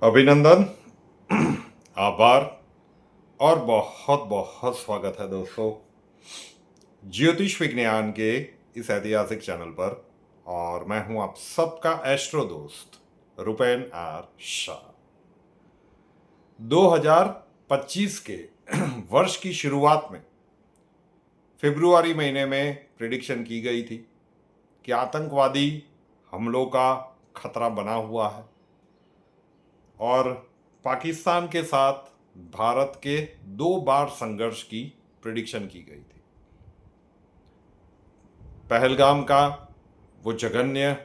अभिनंदन। आभार और बहुत बहुत स्वागत है दोस्तों ज्योतिष विज्ञान के इस ऐतिहासिक चैनल पर। और मैं हूं आप सबका एस्ट्रो दोस्त रुपेन आर शाह। 2025 के वर्ष की शुरुआत में फरवरी महीने में प्रिडिक्शन की गई थी कि आतंकवादी हमलों का खतरा बना हुआ है और पाकिस्तान के साथ भारत के 2 बार संघर्ष की प्रिडिक्शन की गई थी। पहलगाम का वो जघन्य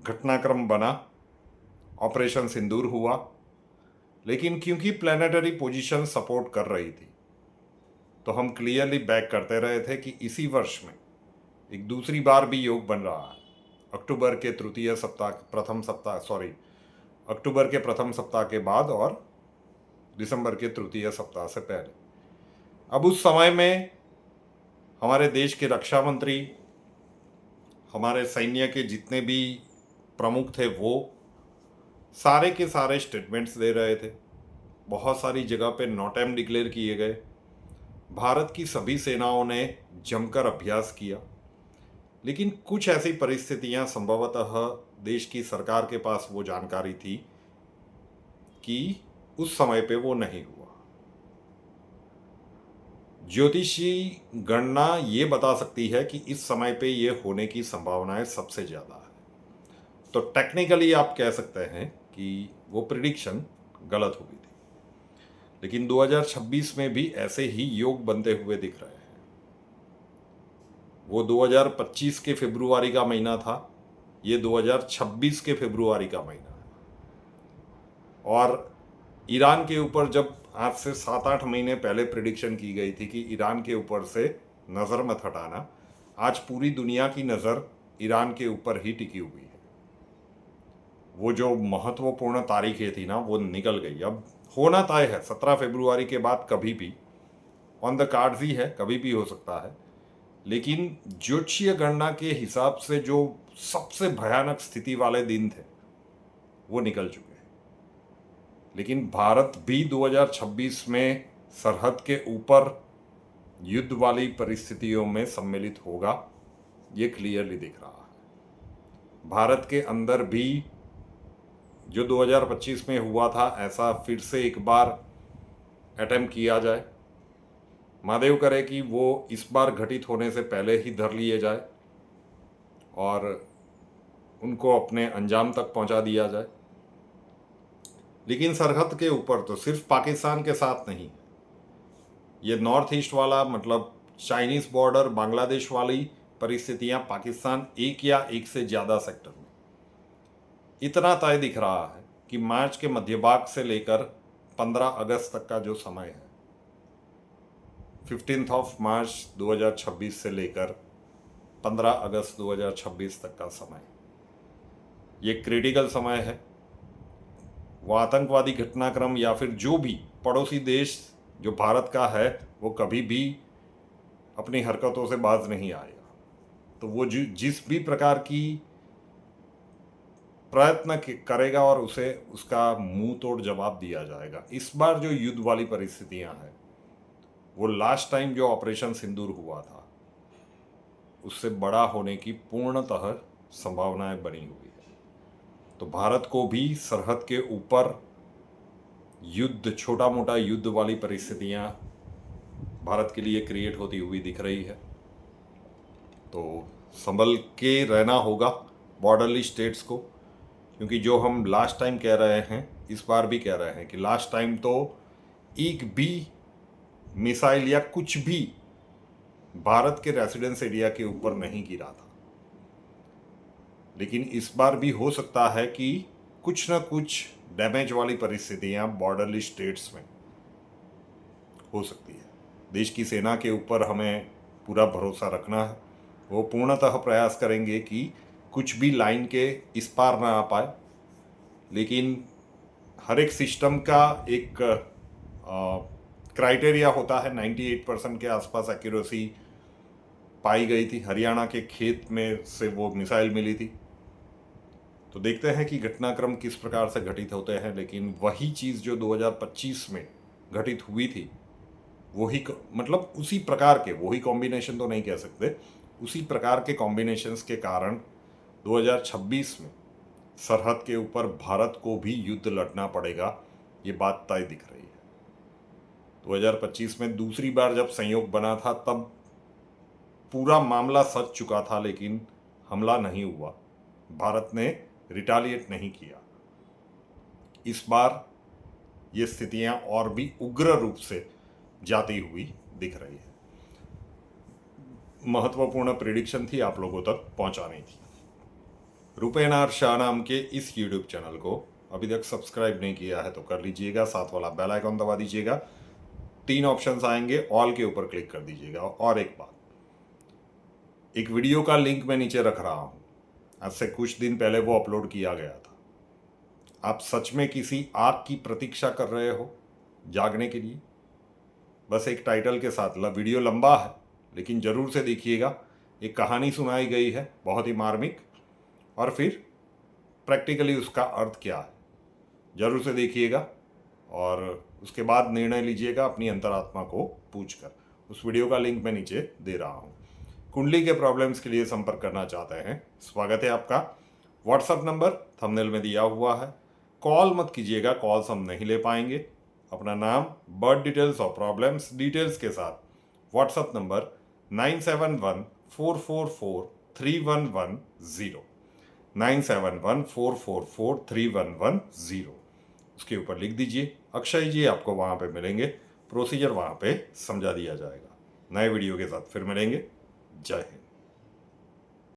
घटनाक्रम बना, ऑपरेशन सिंदूर हुआ, लेकिन क्योंकि प्लैनेटरी पोजीशन सपोर्ट कर रही थी तो हम क्लियरली बैक करते रहे थे कि इसी वर्ष में एक दूसरी बार भी योग बन रहा है। अक्टूबर के प्रथम सप्ताह के बाद और दिसंबर के तृतीय सप्ताह से पहले। अब उस समय में हमारे देश के रक्षा मंत्री, हमारे सैन्य के जितने भी प्रमुख थे वो सारे के सारे स्टेटमेंट्स दे रहे थे। बहुत सारी जगह पे नोटैम डिक्लेयर किए गए। भारत की सभी सेनाओं ने जमकर अभ्यास किया, लेकिन कुछ ऐसी परिस्थितियां संभवतः देश की सरकार के पास वो जानकारी थी कि उस समय पे वो नहीं हुआ। ज्योतिषी गणना ये बता सकती है कि इस समय पे ये होने की संभावनाएं सबसे ज़्यादा है। तो टेक्निकली आप कह सकते हैं कि वो प्रिडिक्शन गलत हुई थी, लेकिन 2026 में भी ऐसे ही योग बनते हुए दिख रहे हैं। वो 2025 के फरवरी का महीना था, ये 2026 के फरवरी का महीना है। और ईरान के ऊपर जब आज से 7-8 महीने पहले प्रिडिक्शन की गई थी कि ईरान के ऊपर से नज़र मत हटाना, आज पूरी दुनिया की नज़र ईरान के ऊपर ही टिकी हुई है। वो जो महत्वपूर्ण तारीखें थी ना वो निकल गई। अब होना तय है 17 फरवरी के बाद कभी भी, ऑन द कार्ड्स ही है, कभी भी हो सकता है। लेकिन ज्योतिषीय गणना के हिसाब से जो सबसे भयानक स्थिति वाले दिन थे वो निकल चुके हैं। लेकिन भारत भी 2026 में सरहद के ऊपर युद्ध वाली परिस्थितियों में सम्मिलित होगा, ये क्लियरली दिख रहा है। भारत के अंदर भी जो 2025 में हुआ था ऐसा फिर से एक बार अटेम्प्ट किया जाए। महादेव करे कि वो इस बार घटित होने से पहले ही धर लिए जाए और उनको अपने अंजाम तक पहुंचा दिया जाए। लेकिन सरहद के ऊपर तो सिर्फ पाकिस्तान के साथ नहीं, ये नॉर्थ ईस्ट वाला मतलब चाइनीज बॉर्डर, बांग्लादेश वाली परिस्थितियां पाकिस्तान एक या एक से ज़्यादा सेक्टर में। इतना तय दिख रहा है कि मार्च के मध्य भाग से लेकर 15 अगस्त तक का जो समय है, 15 मार्च 2026 से लेकर 15 अगस्त 2026 तक का समय, ये क्रिटिकल समय है। वो आतंकवादी घटनाक्रम या फिर जो भी पड़ोसी देश जो भारत का है वो कभी भी अपनी हरकतों से बाज नहीं आएगा। तो वो जिस भी प्रकार की प्रयत्न करेगा और उसे उसका मुंह तोड़ जवाब दिया जाएगा। इस बार जो युद्ध वाली परिस्थितियां हैं वो लास्ट टाइम जो ऑपरेशन सिंदूर हुआ था उससे बड़ा होने की पूर्णतः संभावनाएं बनी हुई है। तो भारत को भी सरहद के ऊपर युद्ध, छोटा मोटा युद्ध वाली परिस्थितियां भारत के लिए क्रिएट होती हुई दिख रही है। तो संभल के रहना होगा बॉर्डरली स्टेट्स को, क्योंकि जो हम लास्ट टाइम कह रहे हैं इस बार भी कह रहे हैं कि लास्ट टाइम तो एक भी मिसाइल या कुछ भी भारत के रेसिडेंस एरिया के ऊपर नहीं गिरा था। लेकिन इस बार भी हो सकता है कि कुछ ना कुछ डैमेज वाली परिस्थितियां बॉर्डरली स्टेट्स में हो सकती है। देश की सेना के ऊपर हमें पूरा भरोसा रखना है। वो पूर्णतः प्रयास करेंगे कि कुछ भी लाइन के इस पार ना आ पाए। लेकिन हर एक सिस्टम का एक क्राइटेरिया होता है। 98% के आसपास एक्यूरेसी पाई गई थी। हरियाणा के खेत में से वो मिसाइल मिली थी। तो देखते हैं कि घटनाक्रम किस प्रकार से घटित होते हैं। लेकिन वही चीज़ जो 2025 में घटित हुई थी, वही मतलब उसी प्रकार के, वही कॉम्बिनेशन तो नहीं कह सकते, उसी प्रकार के कॉम्बिनेशंस के कारण 2026 में सरहद के ऊपर भारत को भी युद्ध लड़ना पड़ेगा, ये बात तय दिख रही है। 2025 में दूसरी बार जब संयोग बना था तब पूरा मामला सच चुका था, लेकिन हमला नहीं हुआ, भारत ने रिटालिएट नहीं किया। इस बार ये स्थितियां और भी उग्र रूप से जाती हुई दिख रही है। महत्वपूर्ण प्रेडिक्शन थी, आप लोगों तक पहुंचानी थी। रुपेनार शाह नाम के इस यूट्यूब चैनल को अभी तक सब्सक्राइब नहीं किया है तो कर लीजिएगा, साथ वाला बेल आइकॉन दबा दीजिएगा, 3 ऑप्शंस आएंगे, ऑल के ऊपर क्लिक कर दीजिएगा। और एक बात, एक वीडियो का लिंक मैं नीचे रख रहा हूं, आज से कुछ दिन पहले वो अपलोड किया गया था। आप सच में किसी आग की प्रतीक्षा कर रहे हो जागने के लिए? बस एक टाइटल के साथ, वीडियो लंबा है लेकिन जरूर से देखिएगा। एक कहानी सुनाई गई है बहुत ही मार्मिक, और फिर प्रैक्टिकली उसका अर्थ क्या है, जरूर से देखिएगा और उसके बाद निर्णय लीजिएगा अपनी अंतरात्मा को पूछकर। उस वीडियो का लिंक मैं नीचे दे रहा हूँ। कुंडली के प्रॉब्लम्स के लिए संपर्क करना चाहते हैं, स्वागत है आपका। व्हाट्सएप नंबर थंबनेल में दिया हुआ है। कॉल मत कीजिएगा, कॉल्स हम नहीं ले पाएंगे। अपना नाम, बर्थ डिटेल्स और प्रॉब्लम्स डिटेल्स के साथ व्हाट्सएप नंबर 9714443110 9714443110 उसके ऊपर लिख दीजिए। अक्षय जी आपको वहाँ पे मिलेंगे, प्रोसीजर वहाँ पे समझा दिया जाएगा। नए वीडियो के साथ फिर मिलेंगे। जय हिंद।